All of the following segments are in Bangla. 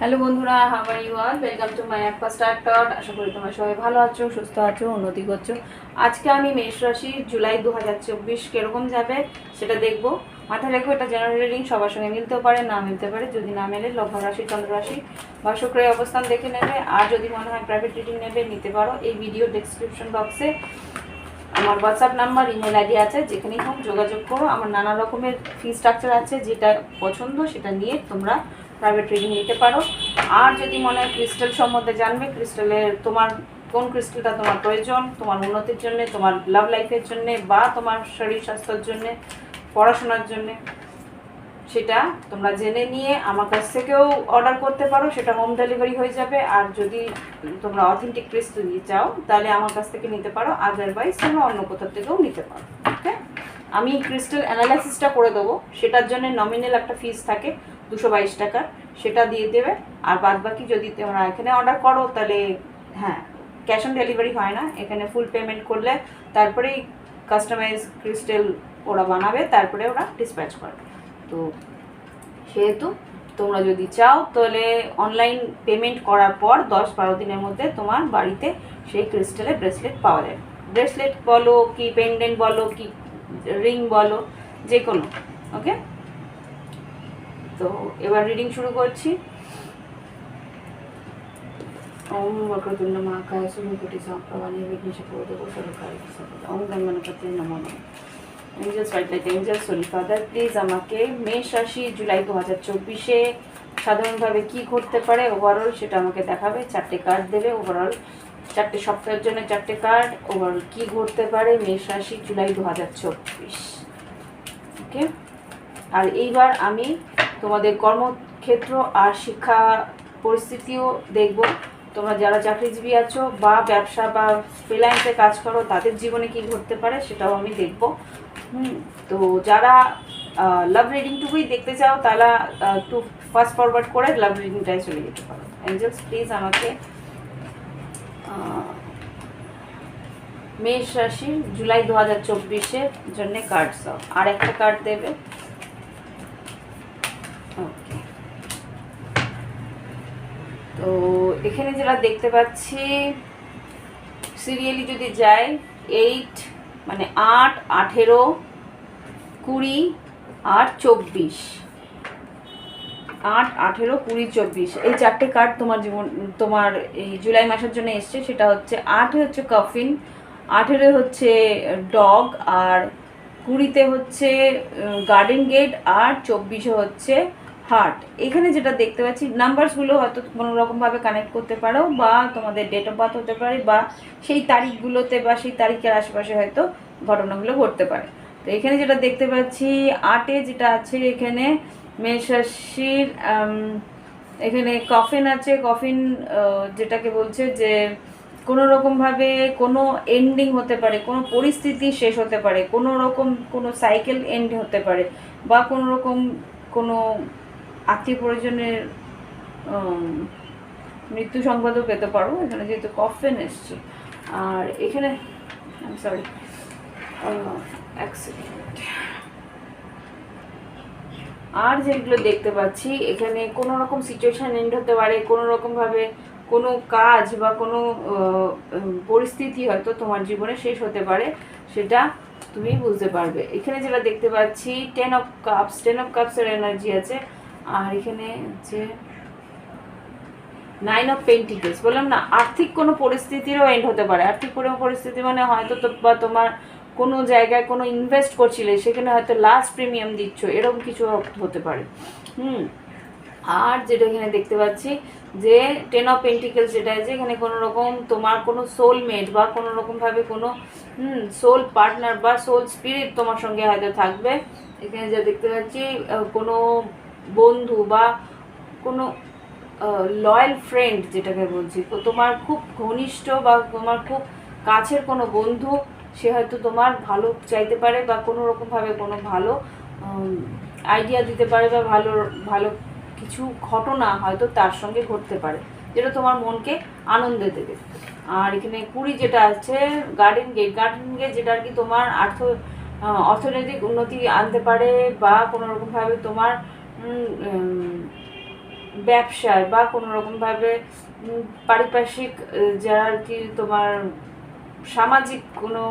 হ্যালো বন্ধুরা, how are you all? Welcome to my অ্যাপা স্টার্টার। আশা করি তোমরা সবাই ভালো আছো, সুস্থ আছো, উন্নতি করছো। আজকে আমি মেষ রাশি জুলাই 2024 কীরকম যাবে সেটা দেখবো। মাথায় রেখো, এটা জেনারেল রিডিং, সবার সঙ্গে মিলতেও পারে, না মিলতে পারে। যদি না মেলে লগ্ন রাশি, চন্দ্র রাশি বা শুক্রের অবস্থান দেখে নেবে। আর যদি মনে হয় প্রাইভেট রিডিং নেবে, নিতে পারো। এই ভিডিও ডেসক্রিপশন বক্সে আমার হোয়াটসঅ্যাপ নাম্বার, ইমেল আইডি আছে, যেখানেই হোক যোগাযোগ করো। আমার নানা রকমের ফি স্ট্রাকচার আছে, যেটা পছন্দ সেটা নিয়ে তোমরা প্রাইভেট রিডিং নিতে পারো। আর যদি মনে হয় ক্রিস্টাল সম্বন্ধে জানবে, ক্রিস্টালের তোমার কোন ক্রিস্টালটা তোমার প্রয়োজন, তোমার উন্নতির জন্যে, তোমার লাভ লাইফের জন্যে, বা তোমার শরীর স্বাস্থ্যের জন্যে, পড়াশোনার জন্যে, সেটা তোমরা জেনে নিয়ে আমার কাছ থেকেও অর্ডার করতে পারো। সেটা হোম ডেলিভারি হয়ে যাবে। আর যদি তোমরা অথেন্টিক ক্রিস্টাল চাও তাহলে আমার কাছ থেকে নিতে পারো, আদারওয়াইজ তোমরা অন্য কোথাও থেকেও নিতে পারো। ওকে, আমি ক্রিস্টাল অ্যানালাইসিসটা করে দেবো, সেটার জন্য নমিনাল একটা ফিস থাকে 222 টাকা, সেটা দিয়ে দেবে। আর বাদ বাকি যদি তোমরা এখানে অর্ডার করো তাহলে হ্যাঁ, ক্যাশ অন ডেলিভারি হয় না, এখানে ফুল পেমেন্ট করলে তারপরেই কাস্টমাইজ ক্রিস্টাল ওরা বানাবে, তারপরে ওরা ডিসপ্যাচ করবে। তো সেহেতু তোমরা যদি চাও তাহলে অনলাইন পেমেন্ট করার পর 10-12 দিনের মধ্যে তোমার বাড়িতে সেই ক্রিস্টালের ব্রেসলেট পাওয়া যাবে। ব্রেসলেট বলো কি পেন্ডেন্ট বলো কি রিং বলো, যে কোনো। ওকে, তো এবার রিডিং শুরু করছি। ওম বক্রতুণ্ড মহাকায় সুমুকুটি সম্প্রভানি বিঘ্নেশ প্রদো সরকারি ওম গণপতি নমঃ নমঃ। Angels, white light angels, holy father, please আমাকে মেষ রাশি জুলাই 2024-এ সাধারণভাবে কি ঘটতে পারে ওভারঅল সেটা আমাকে দেখাবে। 4টে কার্ড দেবে ওভারঅল, 4টে সপ্তাহের জন্য 4টে কার্ড। ওভারঅল কি ঘটতে পারে মেষ রাশি জুলাই 2024। ওকে, আর এইবার আমি তোমাদের কর্মক্ষেত্র আর শিক্ষা পরিস্থিতিও দেখব। তোমরা যারা চাকরিজীবী আছো বা ব্যবসা বা ফ্রিল্যান্সে কাজ করো, তাদের জীবনে কি ঘটতে পারে সেটাও আমি দেখব। তো যারা লাভ রিডিংটুকুই দেখতে চাও তারা একটু ফাস্ট ফরওয়ার্ড করে লাভ রিডিংটাই চলে যেতে পারো। এঞ্জেলস, প্লিজ আমাকে মেষ রাশি জুলাই 2024-এর জন্য কার্ড দাও। আর একটা কার্ড দেবে। ওকে, তো এখানে যেটা দেখতে পাচ্ছি সিরিয়ালি যদি যায় 8 মানে 8, 18, 20 আর 24, 8, 18, 20, 24 এই 4টে কার্ড তোমার জীবন তোমার এই জুলাই মাসের জন্য এসছে। সেটা হচ্ছে 8 হচ্ছে কফিন, 18 হচ্ছে ডগ, আর 20-তে হচ্ছে গার্ডেন গেট, আর 24-এ হচ্ছে হার্ট। এখানে যেটা দেখতে পাচ্ছি নাম্বারসগুলো হয়তো কোনো রকমভাবে কানেক্ট করতে পারো, বা তোমাদের ডেট অফ বার্থ হতে পারে, বা সেই তারিখগুলোতে বা সেই তারিখের আশেপাশে হয়তো ঘটনাগুলো ঘটতে পারে। তো এখানে যেটা দেখতে পাচ্ছি 8-এ যেটা আছে, এখানে মেষ রাশির এখানে কফিন আছে। কফিন যেটাকে বলছে যে কোনো রকমভাবে কোনো এন্ডিং হতে পারে, কোনো পরিস্থিতি শেষ হতে পারে, কোনো রকম কোনো সাইকেল এন্ড হতে পারে, বা কোনো রকম কোনো আত্মীয় পরিজনের মৃত্যু সংবাদও পেতে পারো এখানে, যেহেতু কফিন এসছে। আর এখানে সরি অ্যাক্সিডেন্ট। আর যেগুলো দেখতে পাচ্ছি এখানে কোনো রকম সিচুয়েশান এন্ড হতে পারে, কোনো রকমভাবে কোনো কাজ বা কোনো পরিস্থিতি হয়তো তোমার জীবনে শেষ হতে পারে, সেটা তুমি বুঝতে পারবে। এখানে যেটা দেখতে পাচ্ছি 10 অফ কাপস, 10 অফ কাপসের এনার্জি আছে। আর এখানে যে 9 অফ পেন্টিকলস, বললাম না আর্থিক কোনো পরিস্থিতিরও এন্ড হতে পারে। আর্থিক কোনো পরিস্থিতি মানে হয়তো বা তোমার কোনো জায়গায় কোনো ইনভেস্ট করছিলে, সেখানে হয়তো লাস্ট প্রিমিয়াম দিচ্ছ, এরকম কিছু হতে পারে। আর যেটা এখানে দেখতে পাচ্ছি যে 10 অফ পেন্টিকলস যেটা আছে, এখানে কোনো রকম তোমার কোনো সোলমেট বা কোনো রকমভাবে কোনো সোল পার্টনার বা সোল স্পিরিট তোমার সঙ্গে হয়তো থাকবে। এখানে যা দেখতে পাচ্ছি কোনো বন্ধু বা কোনো লয়াল ফ্রেন্ড যেটাকে বলছি, তো তোমার খুব ঘনিষ্ঠ বা তোমার খুব কাছের কোনো বন্ধু, সে হয়তো তোমার ভালো চাইতে পারে, বা কোনো রকমভাবে কোনো ভালো আইডিয়া দিতে পারে, বা ভালো ভালো কিছু ঘটনা হয়তো তার সঙ্গে ঘটতে পারে, যেটা তোমার মনকে আনন্দ দেবে। আর এখানে 20 যেটা আছে গার্ডেন গেট, গার্ডেন গেট যেটা আর কি তোমার অর্থনৈতিক উন্নতি আনতে পারে, বা কোনো রকমভাবে তোমার ব্যবসায় বা কোনো রকমভাবে পারিপার্শ্বিক যারা আর কি তোমার সামাজিক কোনো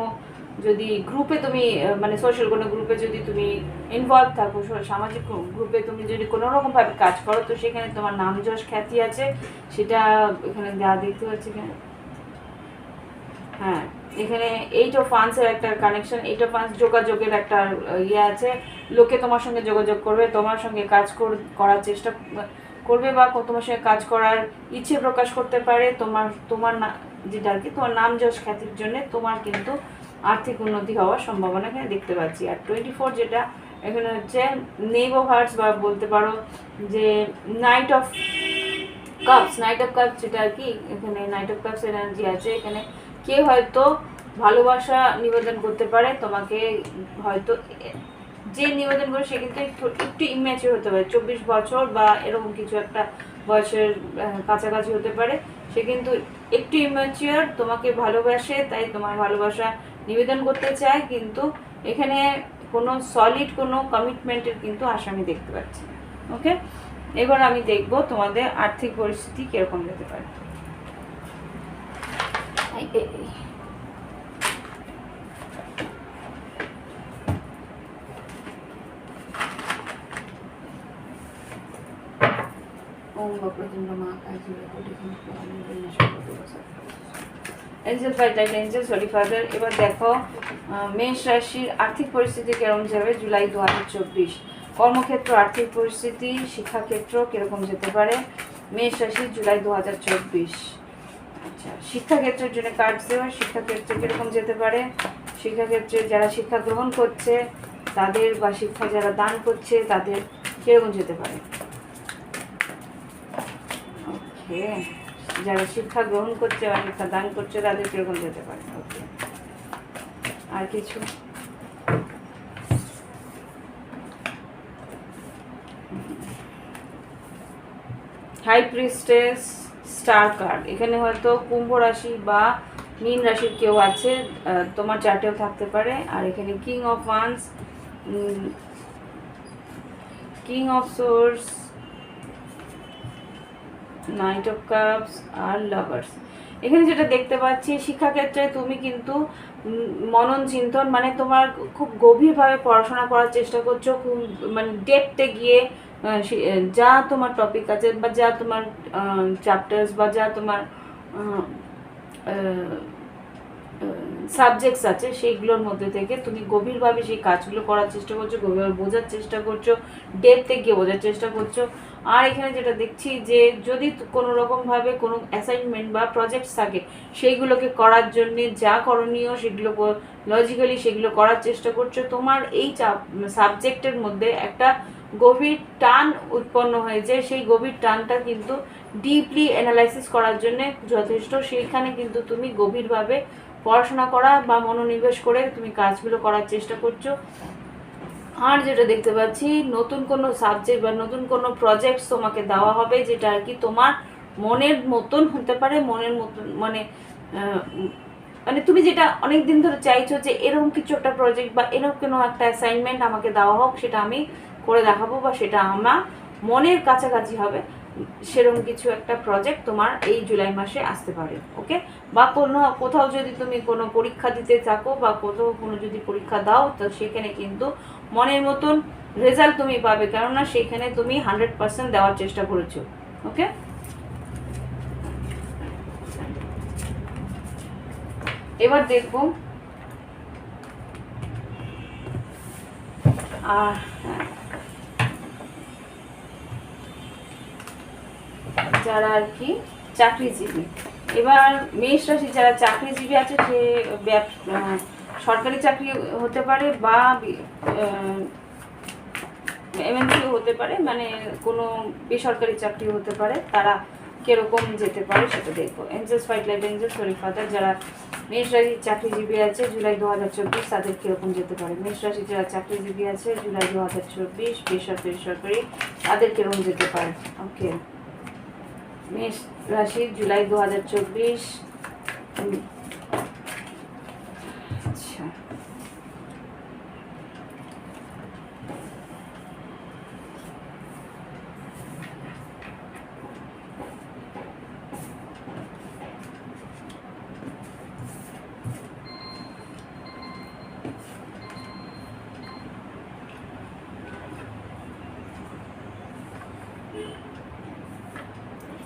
যদি গ্রুপে তুমি মানে সোশ্যাল কোনো গ্রুপে যদি তুমি ইনভলভ থাকো, সামাজিক গ্রুপে তুমি যদি কোনো রকমভাবে কাজ করো, তো সেখানে তোমার নাম যশ খ্যাতি আছে, সেটা এখানে যা দেখতে পাচ্ছি এখানে। হ্যাঁ, এখানে এইট অফ ওয়ান্সের একটা কানেকশন, এইট অফ ওয়ান্স যোগাযোগের একটা ইয়ে আছে। লোকে তোমার সঙ্গে যোগাযোগ করবে, তোমার সঙ্গে কাজ করার চেষ্টা করবে বা তোমার সঙ্গে কাজ করার ইচ্ছে প্রকাশ করতে পারে। তোমার তোমার না যেটা আর কি তোমার নাম যশ খ্যাতির জন্য তোমার কিন্তু আর্থিক উন্নতি হওয়ার সম্ভাবনা এখানে দেখতে পাচ্ছি। আর 24 যেটা এখানে হচ্ছে নেভ অফ হার্টস বা বলতে পারো যে night of cups, night of cups যেটা আর কি এখানে নাইট অফ কাপস এনার্জি আছে। এখানে কে হয়তো ভালোবাসা নিবেদন করতে পারে তোমাকে, হয়তো যে নিবেদন করে সে কিন্তু একটু ইম্যাচিওর হতে পারে, 24 বছর বা এরকম কিছু একটা বয়সের কাছাকাছি হতে পারে। সে কিন্তু একটু ইম্যাচিওর, তোমাকে ভালোবাসে, তাই তোমার ভালোবাসা নিবেদন করতে চায়, কিন্তু এখানে কোনো সলিড কোনো কমিটমেন্টের কিন্তু আশা আমি দেখতে পাচ্ছি না। ওকে, এবার আমি দেখব তোমাদের আর্থিক পরিস্থিতি কিরকম যেতে পারে। এবার দেখো মেষ রাশির আর্থিক পরিস্থিতি কিরকম যাবে জুলাই 2024। কর্মক্ষেত্র, আর্থিক পরিস্থিতি, শিক্ষাক্ষেত্র কিরকম যেতে পারে মেষ রাশি জুলাই 2024। আচ্ছা, শিক্ষাক্ষেত্রের জন্য কার্ড দেওয়া, শিক্ষাক্ষেত্রে কিরকম যেতে পারে, শিক্ষাক্ষেত্রে যারা শিক্ষা গ্রহণ করছে তাদের বা শিক্ষা যারা দান করছে তাদের কিরকম যেতে পারে। ওকে, যারা শিক্ষা গ্রহণ করছে বা শিক্ষা দান করছে তাদের কিরকম যেতে পারে। ওকে, আর কিছু হাই প্রিস্টেস, স্টার কার্ড। এখানে হয়তো কুম্ভ রাশি বা মীন রাশির কেউ আছে, তোমার চার্টেও থাকতে পারে। আর এখানে king of wands, king of swords, knight of cups আর লাভার্স। এখানে যেটা দেখতে পাচ্ছি শিক্ষাক্ষেত্রে তুমি কিন্তু মনন চিন্তন মানে তোমার খুব গভীরভাবে পড়াশোনা করার চেষ্টা করছো, খুব মানে ডেপথে গিয়ে যা তোমার টপিক আছে বা যা তোমার চ্যাপ্টার্স বা যা তোমার সাবজেক্টস আছে সেইগুলোর মধ্যে থেকে তুমি গভীরভাবে সেই কাজগুলো করার চেষ্টা করছো, গভীরভাবে বোঝার চেষ্টা করছো, ডেপথে গিয়ে বোঝার চেষ্টা করছো। আর এখানে যেটা দেখছি যে যদি কোনো রকমভাবে কোনো অ্যাসাইনমেন্ট বা প্রজেক্টস থাকে সেইগুলোকে করার জন্য যা করণীয় সেগুলো লজিক্যালি সেগুলো করার চেষ্টা করছো। তোমার এই সাবজেক্টের মধ্যে একটা গভীর টান উৎপন্ন হয়েছে, সেই গভীর টানটা কিন্তু ডিপলি অ্যানালাইসিস করার জন্য যথেষ্ট। সেইখানে কিন্তু তুমি গভীরভাবে পড়াশোনা করা বা মনোনিবেশ করে তুমি কাজগুলো করার চেষ্টা করছো। আর যেটা দেখতে পাচ্ছি নতুন কোনো সাবজেক্ট বা নতুন কোনো প্রজেক্টস তোমাকে দেওয়া হবে যেটা আর কি তোমার মনের মতন হতে পারে, মনের মতন মানে মানে তুমি যেটা অনেক দিন ধরে চাইছো যে এরকম কিছু একটা প্রজেক্ট বা এরকম কোনো একটা অ্যাসাইনমেন্ট আমাকে দেওয়া হোক, সেটা আমি করে দেখাবো বা সেটা আমার মনের কাছাকাছি হবে, সেরকম কিছু একটা প্রজেক্ট তোমার এই জুলাই মাসে আসতে পারে। ওকে, বা কোথাও যদি তুমি কোনো পরীক্ষা দিতে থাকো বা কোথাও কোনো যদি পরীক্ষা দাও তো সেখানে কিন্তু মনের মতন রেজাল্ট তুমি পাবে, কেননা সেখানে তুমি 100% দেওয়ার চেষ্টা করেছো। ওকে, এবার দেখবো যারা আর কি চাকরিজীবী। এবার মেষ রাশি যারা চাকরিজীবী আছে সে সরকারি চাকরি হতে পারে বা এমএনসি হতে পারে, মানে কোনো বেসরকারি চাকরি হতে পারে, তারা কিরকম যেতে পারে সেটা দেখবো। Angels white light angels sorry father, যারা মেষ রাশির চাকরিজীবী আছে জুলাই 2024 তাদের কিরকম যেতে পারে। মেষ রাশি যারা চাকরিজীবী আছে জুলাই 2024 বেসরকারি তাদের কিরকম যেতে পারে। ওকে, মেষ রাশি জুলাই 2024। আচ্ছা,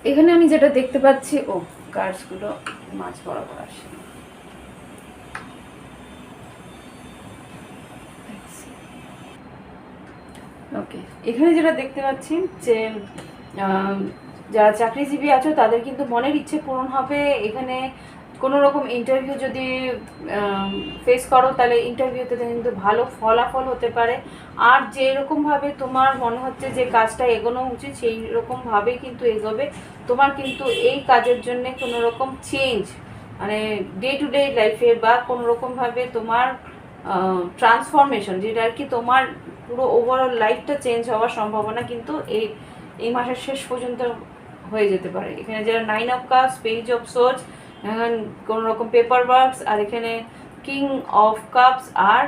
এখানে আমি যেটা দেখতে পাচ্ছি, কার্ডসগুলো মাঝ বরাবর আসে। ওকে, এখানে যেটা দেখতে পাচ্ছি যে যারা চাকরিজীবী আছো তাদের কিন্তু মনের ইচ্ছে পূরণ হবে। এখানে কোনো রকম ইন্টারভিউ যদি ফেস করো তাহলে ইন্টারভিউতে কিন্তু ভালো ফলাফল হতে পারে। আর যেরকমভাবে তোমার মনে হচ্ছে যে কাজটা এগোনো উচিত সেই রকমভাবে কিন্তু এগোবে। তোমার কিন্তু এই কাজের জন্য কোনো রকম চেঞ্জ, মানে ডে টু ডে লাইফের বা কোনো রকমভাবে তোমার ট্রান্সফরমেশন, যেটা আর কি তোমার পুরো ওভারঅল লাইফটা চেঞ্জ হওয়ার সম্ভাবনা কিন্তু এই মাসের শেষ পর্যন্ত হয়ে যেতে পারে। এখানে যারা 9 of cups, page of swords, কোনো রকম পেপার ওয়ার্কস, আর এখানে কিং অফ কাপস আর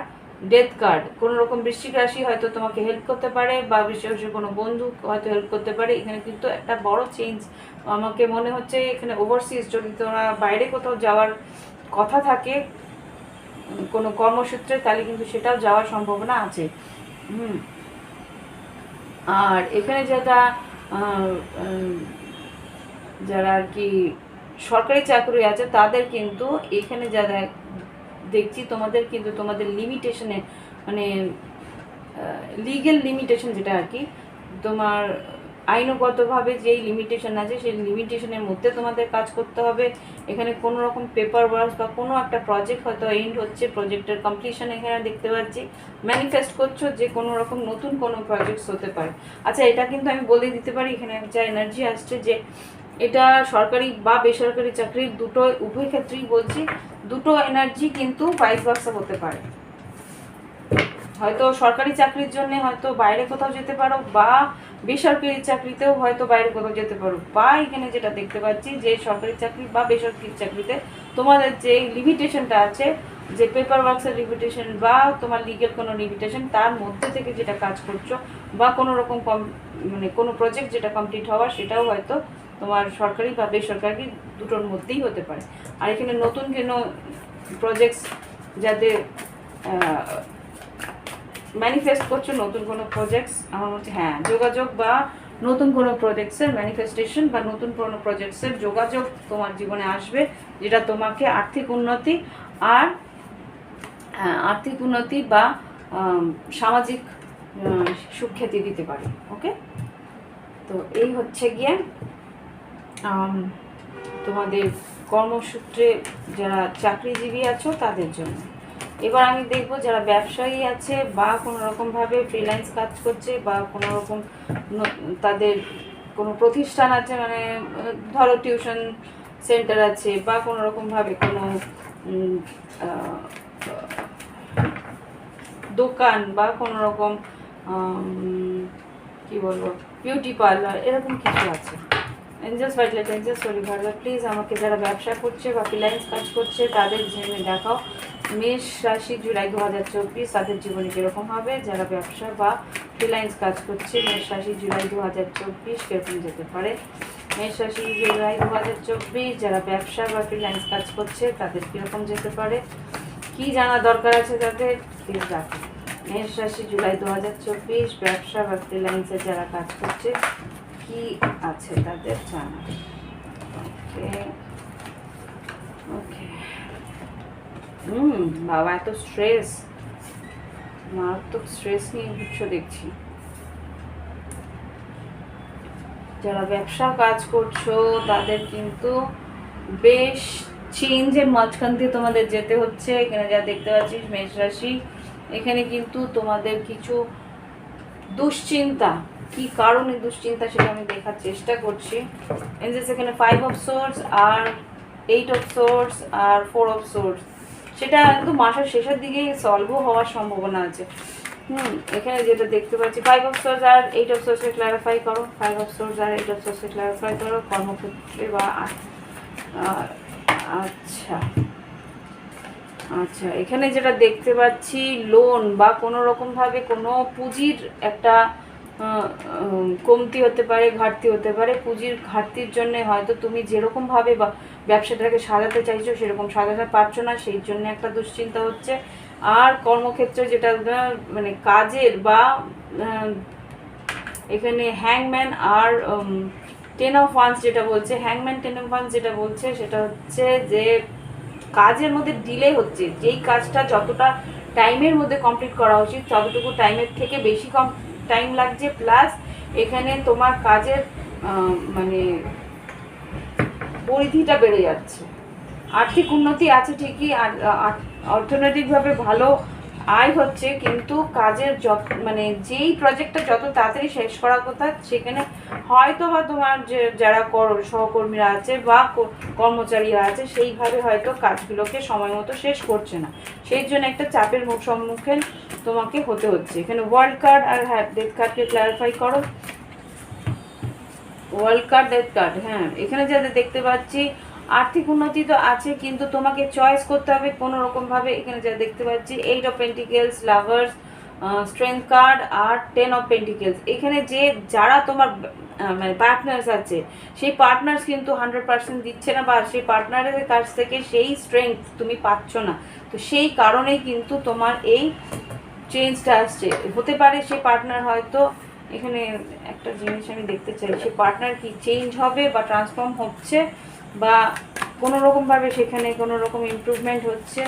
ডেথ কার্ড। কোনো রকম বৃশ্চিক রাশি হয়তো তোমাকে হেল্প করতে পারে, বা বৃশ্চিক রাশির কোনো বন্ধু হয়তো হেল্প করতে পারে। এখানে কিন্তু একটা বড় চেঞ্জ আমাকে মনে হচ্ছে। এখানে ওভারসিজ, যদি তোমরা বাইরে কোথাও যাওয়ার কথা থাকে কোনো কর্মসূত্রে, তাহলে কিন্তু সেটাও যাওয়ার সম্ভাবনা আছে। আর এখানে যারা আর কি সরকারি চাকরি আছে তাদের কিন্তু এখানে যারা দেখছি তোমাদের কিন্তু তোমাদের লিমিটেশনে, মানে লিগ্যাল লিমিটেশন, যেটা আর কি তোমার আইনগতভাবে যেই লিমিটেশন আছে সেই লিমিটেশনের মধ্যে তোমাদের কাজ করতে হবে। এখানে কোনো রকম পেপার ওয়ার্ক বা কোনো একটা প্রজেক্ট হয়তো এন্ড হচ্ছে, প্রজেক্টের কমপ্লিশন এখানে দেখতে পাচ্ছি। ম্যানিফেস্ট করছো যে কোনো রকম নতুন কোনো প্রজেক্টস হতে পারে। আচ্ছা, এটা কিন্তু আমি বলে দিতে পারি, এখানে যা এনার্জি আসছে যে এটা সরকারি বা বেসরকারি চাকরির দুটো উভয় ক্ষেত্রেই বলছি, দুটো এনার্জি কিন্তু ভাইস ভার্সা হতে পারে। হয়তো সরকারি চাকরির জন্য হয়তো বাইরে কোথাও যেতে পারো, বা বেসরকারি চাকরিতেও হয়তো বাইরে কোথাও যেতে পারো। বা এখানে যেটা দেখতে পাচ্ছি যে সরকারি চাকরি বা বেসরকারি চাকরিতে তোমাদের যে লিমিটেশনটা আছে, যে পেপার ওয়ার্কসের লিমিটেশন বা তোমার লিগেল কোনো লিমিটেশন, তার মধ্যে থেকে যেটা কাজ করছো বা কোনো রকম মানে কোনো প্রজেক্ট যেটা কমপ্লিট হওয়া, সেটাও হয়তো তোমার সরকারি বা বেসরকারি দুটোর মধ্যেই হতে পারে। আর এখানে নতুন কোনো প্রজেক্টস যাদের ম্যানিফেস্ট করছো, নতুন কোনো প্রজেক্টস, আমার মধ্যে যোগাযোগ বা নতুন কোনো প্রজেক্টসের ম্যানিফেস্টেশন বা নতুন কোনো প্রজেক্টসের যোগাযোগ তোমার জীবনে আসবে, যেটা তোমাকে আর্থিক উন্নতি বা সামাজিক সুখ্যাতি দিতে পারে। ওকে, তো এই হচ্ছে গিয়ে তোমাদের কর্মসূত্রে যারা চাকরিজীবী আছো তাদের জন্য। এবার আমি দেখব যারা ব্যবসায়ী আছে বা কোনো রকমভাবে ফ্রিল্যান্স কাজ করছে, বা কোনো রকম তাদের কোনো প্রতিষ্ঠান আছে, মানে ধরো টিউশন সেন্টার আছে, বা কোনো রকমভাবে কোনো দোকান, বা কোনো রকম কি বলবো বিউটি পার্লার, এরকম কিছু আছে। Angels white light, angels sorry ভার্লা, প্লিজ আমাকে যারা ব্যবসা করছে বা ফ্রিল্যান্স কাজ করছে তাদের জন্য দেখাও মেষ রাশি জুলাই 2024 তাদের জীবনে কীরকম হবে। যারা ব্যবসা বা ফ্রিল্যান্স কাজ করছে মেষ রাশি জুলাই 2024 কীরকম যেতে পারে। মেষ রাশি জুলাই 2024 যারা ব্যবসা বা ফ্রিল্যান্স কাজ করছে তাদের কীরকম যেতে পারে, কি জানা দরকার আছে তাদের, প্লিজ দেখো। মেষ রাশি জুলাই 2024 ব্যবসা বা ফ্রিল্যান্সে যারা কাজ করছে কি আছে তাদের জানা। ওকে ওকে, বাবা এত স্ট্রেস, মারাত্মক স্ট্রেস নিয়ে ঘুরছো দেখছি। যারা ব্যবসা কাজ করছো তাদের কিন্তু বেশ চেঞ্জের মাঝখান দিয়ে তোমাদের যেতে হচ্ছে। এখানে যা দেখতে পাচ্ছিস মেষ রাশি, এখানে কিন্তু তোমাদের কিছু দুশ্চিন্তা, কি কারণে দুশ্চিন্তা সেটা আমি দেখার চেষ্টা করছি। এখানে 5 অফ সোর্স আর 8 অফ সোর্স আর 4 অফ সোর্স, সেটা একদম মাসের শেষের দিকেই সলভও হওয়ার সম্ভাবনা আছে। এখানে যেটা দেখতে পাচ্ছি 5 অফ সোর্স আর 8 অফ সোর্সকে ক্ল্যারিফাই করো, 5 অফ সোর্স আর 8 অফ সোর্সকে ক্ল্যারিফাই করো কর্মক্ষেত্রে বা আচ্ছা আচ্ছা, এখানে যেটা দেখতে পাচ্ছি লোন বা কোনো রকমভাবে কোনো পুঁজির একটা কমতি হতে পারে, ঘাটতি হতে পারে। পুঁজির ঘাটতির জন্য হয়তো তুমি যেরকমভাবে বা ব্যবসাটাকে সাজাতে চাইছো সেরকম সাজাতে পারছো না, সেই জন্য একটা দুশ্চিন্তা হচ্ছে। আর কর্মক্ষেত্রে যেটা মানে কাজের বা এখানে হ্যাংম্যান আর টেন অফ ওয়ান্স যেটা বলছে, হ্যাংম্যান টেন অফ ওয়ান্স যেটা বলছে সেটা হচ্ছে যে কাজের মধ্যে ডিলে হচ্ছে, যেই কাজটা যতটা টাইমের মধ্যে কমপ্লিট করা উচিত ততটুকু টাইমের থেকে বেশি কম টাইম লাগছে, প্লাস এখানে তোমার কাজের মানে পরিধিটা বেড়ে যাচ্ছে। আর্থিক উন্নতি আছে ঠিকই, আর অর্থনৈতিকভাবে ভালো আয় হচ্ছে, কিন্তু কাজের যত মানে যেই প্রজেক্টটা যত তাড়াতাড়ি শেষ করার কথা সেখানে হয়তো বা তোমার যে যারা সহকর্মীরা আছে বা কর্মচারীরা আছে সেইভাবে হয়তো কাজগুলোকে সময় মতো শেষ করছে না, সেই জন্য একটা চাপের সম্মুখীন তোমাকে হতে হচ্ছে। এখানে ওয়ার্ল্ড কার্ড আর ডেথ কার্ডকে ক্ল্যারিফাই করো। ওয়ার্ল্ড কার্ড, ডেথ কার্ড, হ্যাঁ এখানে যাদের দেখতে পাচ্ছি আর্থিক উন্নতি তো আছে, কিন্তু তোমাকে চয়েস করতে হবে কোনো রকমভাবে। এখানে যা দেখতে পাচ্ছি eight of pentacles, lovers, strength card আর টেন অফ পেন্টিকেলস। এখানে যে যারা তোমার মানে পার্টনার্স আছে সেই পার্টনার্স কিন্তু 100% দিচ্ছে না, বা সেই পার্টনারের কাছ থেকে সেই স্ট্রেংথ তুমি পাচ্ছ না। তো সেই কারণেই কিন্তু তোমার এই চেঞ্জটা আসছে। হতে পারে সেই পার্টনার হয়তো, এখানে একটা জিনিস আমি দেখতে চাই, সে পার্টনার কি চেঞ্জ হবে বা ট্রান্সফর্ম হচ্ছে, বা কোনো রকমভাবে সেখানে কোনো রকম ইমপ্রুভমেন্ট হচ্ছে।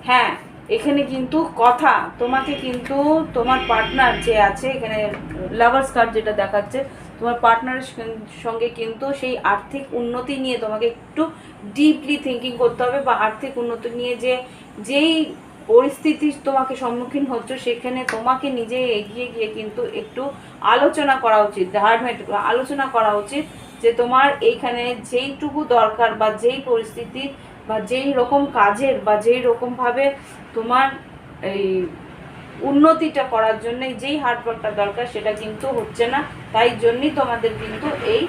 হ্যাঁ এখানে কিন্তু কথা, তোমাকে কিন্তু তোমার পার্টনার যে আছে, এখানে লাভার্স কার্ড যেটা দেখাচ্ছে, তোমার পার্টনারের সঙ্গে কিন্তু সেই আর্থিক উন্নতি নিয়ে তোমাকে একটু ডিপলি থিঙ্কিং করতে হবে, বা আর্থিক উন্নতি নিয়ে যেই পরিস্থিতি তোমাকে সম্মুখীন হচ্ছে সেখানে তোমাকে নিজে এগিয়ে গিয়ে কিন্তু একটু আলোচনা করা উচিত, আলোচনা করা উচিত যে তোমার এইখানে যেইটুকু দরকার বা যেই পরিস্থিতি বা যেই রকম কাজের বা যেই রকমভাবে তোমার এই উন্নতিটা করার জন্য যেই হার্ডওয়ার্কটা দরকার সেটা কিন্তু হচ্ছে না, তাই জন্যই তোমাদের কিন্তু এই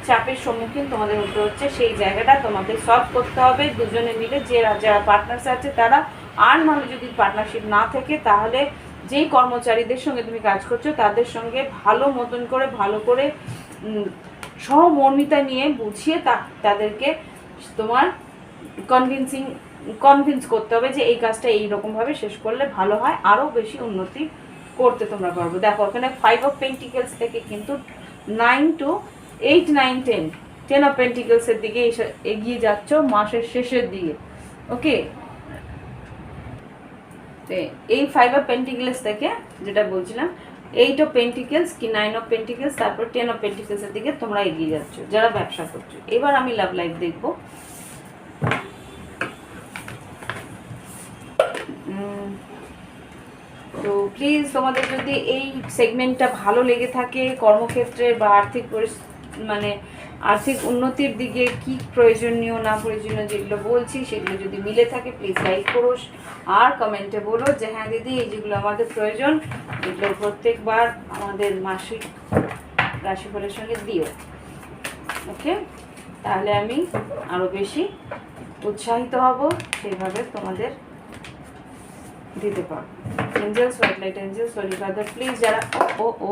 চাপের সম্মুখীন তোমাদের হতে হচ্ছে। সেই জায়গাটা তোমাদের সলভ করতে হবে দুজনে মিলে, যারা পার্টনার্স আছে তারা, আর নাহলে যদি পার্টনারশিপ না থাকে তাহলে যেই কর্মচারীদের সঙ্গে তুমি কাজ করছো তাদের সঙ্গে ভালো মতন করে ভালো করে সহমর্মিতা নিয়ে বুঝিয়ে তাদেরকে তোমার কনভিন্স করতে হবে যে এই কাজটা এইরকমভাবে শেষ করলে ভালো হয়, আরও বেশি উন্নতি করতে তোমরা পারবো। দেখো ওখানে 5 অফ পেন্টিকেলস থেকে কিন্তু 9 to 8, 9, 10, 10 অফ পেন্টিকেলসের দিকে এগিয়ে যাচ্ছ মাসের শেষের দিকে। ওকে, এই 5 অফ পেন্টিকেলস থেকে যেটা বলছিলাম 8 অফ পেন্টিকেলস কি 9 অফ পেন্টিকেলস, তারপর 10 অফ পেন্টিকেলসের দিকে তোমরা এগিয়ে যাচ্ছ যারা ব্যবসা করছো। এবার আমি লাভ লাইফ দেখবো। তো প্লিজ তোমাদের যদি এই সেগমেন্টটা ভালো লেগে থাকে, কর্মক্ষেত্রে বা মানে আর্থিক উন্নতির দিকে কি প্রয়োজনীয় না প্রয়োজনীয় যেগুলো বলছি সেগুলো যদি মিলে থাকে প্লিজ লাইক করো, আর কমেন্টে বলো যে হ্যাঁ দিদি এই যেগুলো আমাদের প্রয়োজন এগুলো প্রত্যেকবার আমাদের মাসিক রাশিফলের সঙ্গে দিও। ওকে, তাহলে আমি আরও বেশি উৎসাহিত হব সেইভাবে তোমাদের দিতে পারো। Angels, white light angels, holy father please যারা ও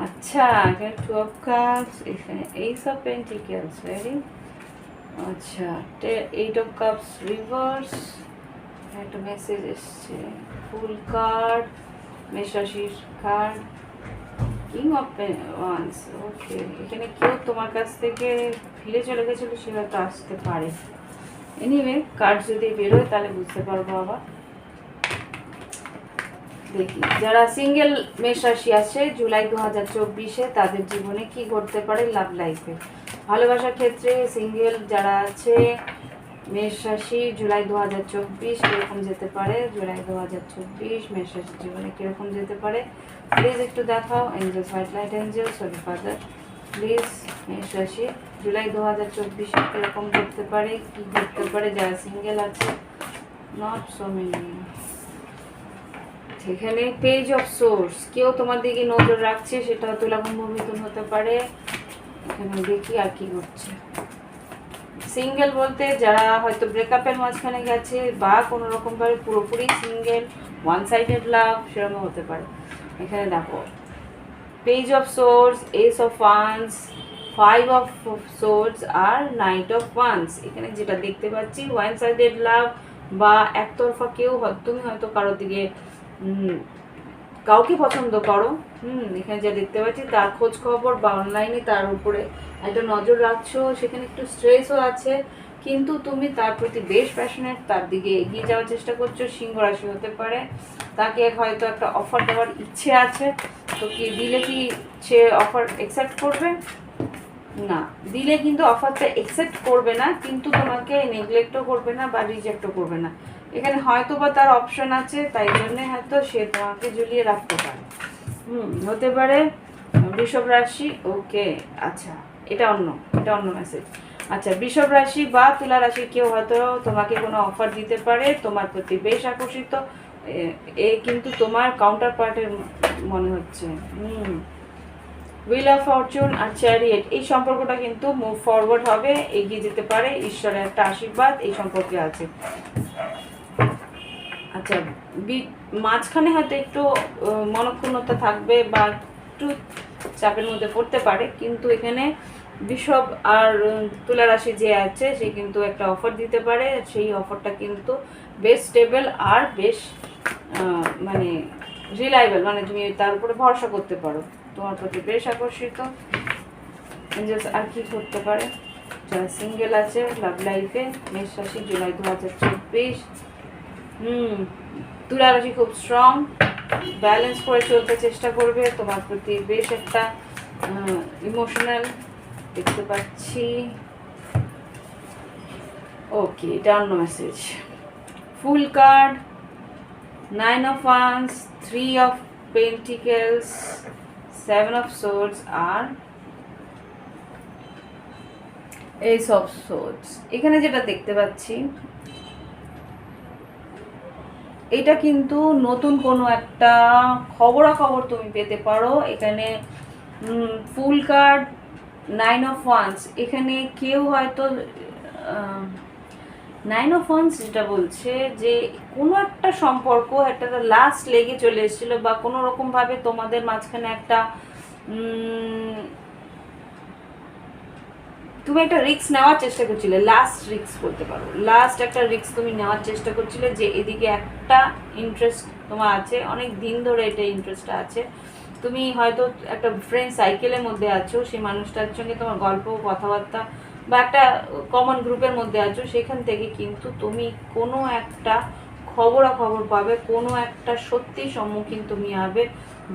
আচ্ছা, এখানে 2 অফ কাপস, এখানে এইস অফ পেন্টিকেলস, ভেরি আচ্ছা, 8 অফ কাপস রিভার্স, একটা মেসেজ এসছে, ফুল কার্ড, মেষ রাশির কার্ড, কিং অফ ওয়ান্স। ওকে, এখানে কেউ তোমার কাছ থেকে ফিরে চলে গেছিলো সে হয়তো আসতে পারে। এনিওয়ে কার্ড যদি বেরোয় তাহলে বুঝতে পারবো। আবার দেখি যারা সিঙ্গেল মেষ রাশি আছে জুলাই 2024-এ তাদের জীবনে কি ঘটতে পারে লাভ লাইফে। ভালোবাসার ক্ষেত্রে সিঙ্গেল যারা আছে মেষ রাশি জুলাই 2024 কীরকম যেতে পারে, জুলাই 2024 মেষ রাশির জীবনে কীরকম যেতে পারে প্লিজ একটু দেখাও। Angels, white light angels, holy father please মেষ রাশি জুলাই 2024-এ কীরকম ঘটতে পারে, কি ঘটতে পারে যারা সিঙ্গেল আছে। Not so many. এখানে পেজ অফ সোর্স, কেউ তোমার দিকে নজর রাখছে, সেটা তুলাকুম্ভ মিথুন হতে পারে। এখানে দেখি আর কি ঘটছে। সিঙ্গেল বলতে যারা হয়তো ব্রেকআপের মাঝখানে গেছে বা কোনো রকমভাবে পুরোপুরি সিঙ্গেল, ওয়ান সাইডেড লাভ সেরকম হতে পারে। এখানে দেখো page of swords, ace of wands, 5 of swords আর নাইট অফ ওয়ান্স। এখানে যেটা দেখতে পাচ্ছি ওয়ান সাইডেড লাভ বা একতরফা কেউ তুমি হয়তো কারোর দিকে কাউকে পছন্দ করো, এখানে যা দেখতে পাচ্ছি তার খোঁজ খবর বা অনলাইনে তার উপরে একটা নজর রাখছো, সেখানে একটু স্ট্রেসও আছে, কিন্তু তুমি তার প্রতি বেশ প্যাশনেট, তার দিকে এগিয়ে যাওয়ার চেষ্টা করছো। সিংহ রাশি হতে পারে, তাকে হয়তো একটা অফার দেওয়ার ইচ্ছে আছে, তো কি দিলে কি সে অফার অ্যাকসেপ্ট করবে? না, দিলে কিন্তু অফারটা অ্যাকসেপ্ট করবে না, কিন্তু তোমাকে নেগলেক্টও করবে না বা রিজেক্টও করবে না। এখানে হয়তো বা তার অপশন আছে, তাই জন্যে হয়তো সে তোমাকে ঝুলিয়ে রাখতে পারে। হতে পারে বৃষভ রাশি। ওকে, আচ্ছা, এটা অন্য মেসেজ। আচ্ছা, বৃষভ রাশি বা তুলা রাশি কেউ হয়তো তোমাকে কোনো অফার দিতে পারে, তোমার প্রতি বেশ আকর্ষিত, এ কিন্তু তোমার কাউন্টার পার্টের মনে হচ্ছে। হুইল অফ ফরচুন আর চ্যারিয়েট, এই সম্পর্কটা কিন্তু মুভ ফরওয়ার্ড হবে, এগিয়ে যেতে পারে, ঈশ্বরের একটা আশীর্বাদ এই সম্পর্কে আছে। আচ্ছা, মাঝখানে হয়তো একটু মনক্ষুণ্ণতা থাকবে বা একটু চাপের মধ্যে পড়তে পারে, কিন্তু এখানে বৃষভ আর তুলা রাশি যে আছে সে কিন্তু একটা অফার দিতে পারে, সেই অফারটা কিন্তু বেশ স্টেবল আর বেশ মানে রিলায়েবল, মানে তুমি তার উপরে ভরসা করতে পারো, তোমার প্রতি বেশ আকর্ষিত। আর কি করতে পারে? যারা সিঙ্গেল আছে লাভ লাইফে, মেষ রাশি, জুলাই 2024। তুলা রাশি খুব স্ট্রং, ব্যালেন্স করে চলতে চেষ্টা করবে, তোমার প্রতি বেশ একটা ইমোশনাল দেখতে পাচ্ছি। ওকে, এটা অন্য message. Fool card, 9 of Wands, 3 of Pentacles, 7 of Swords আর Ace of Swords। এখানে যেটা দেখতে পাচ্ছি এটা কিন্তু নতুন কোনো একটা খবরাখবর তুমি পেতে পারো। এখানে ফুল কার্ড, 9 of Wands, এখানে কেউ হয়তো 9 of Wands যেটা বলছে যে কোনো একটা সম্পর্ক একটা লাস্ট লেগে চলে এসেছিলো, বা কোনো রকমভাবে তোমাদের মাঝখানে একটা তুমি একটা রিস্ক নেওয়ার চেষ্টা করছিলে, লাস্ট রিস্ক বলতে পারো, লাস্ট একটা রিস্ক তুমি নেওয়ার চেষ্টা করছিলে, যে এদিকে একটা ইন্টারেস্ট তোমার আছে, অনেক দিন ধরে এটা ইন্টারেস্টটা আছে, তুমি হয়তো একটা ফ্রেন্ড সাইকেলের মধ্যে আছো, সেই মানুষটার সঙ্গে তোমার গল্প কথাবার্তা বা একটা কমন গ্রুপের মধ্যে আছো, সেখান থেকে কিন্তু তুমি কোনো একটা খবরাখবর পাবে, কোনো একটা সত্যির সম্মুখীন তুমি হবে,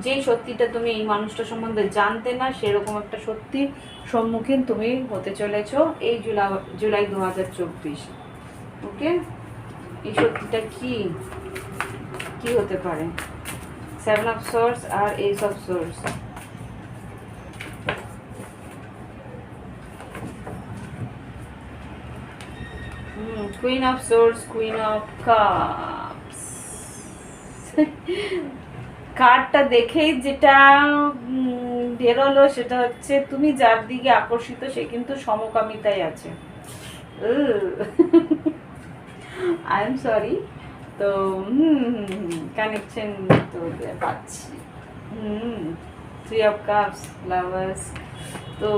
যেই সত্যিটা তুমি এই মানুষটা সম্বন্ধে জানতে না, সেরকম একটা সত্যির সম্মুখীন তুমি হতে চলেছো এই জুলাই 2024। ওকে, এই সত্যিটা কি কি হতে পারে? 7 of Swords আর Ace of Swords। Queen of Swords, Queen of Cups। কার্ডটা দেখেই যেটা বেরোলো সেটা হচ্ছে তুমি যার দিকে আকর্ষিত সে কিন্তু সমকামিতায় আছে। আই এম সরি, তো কানেকশন তো পাচ্ছি। 3 of Cups, Lovers, তো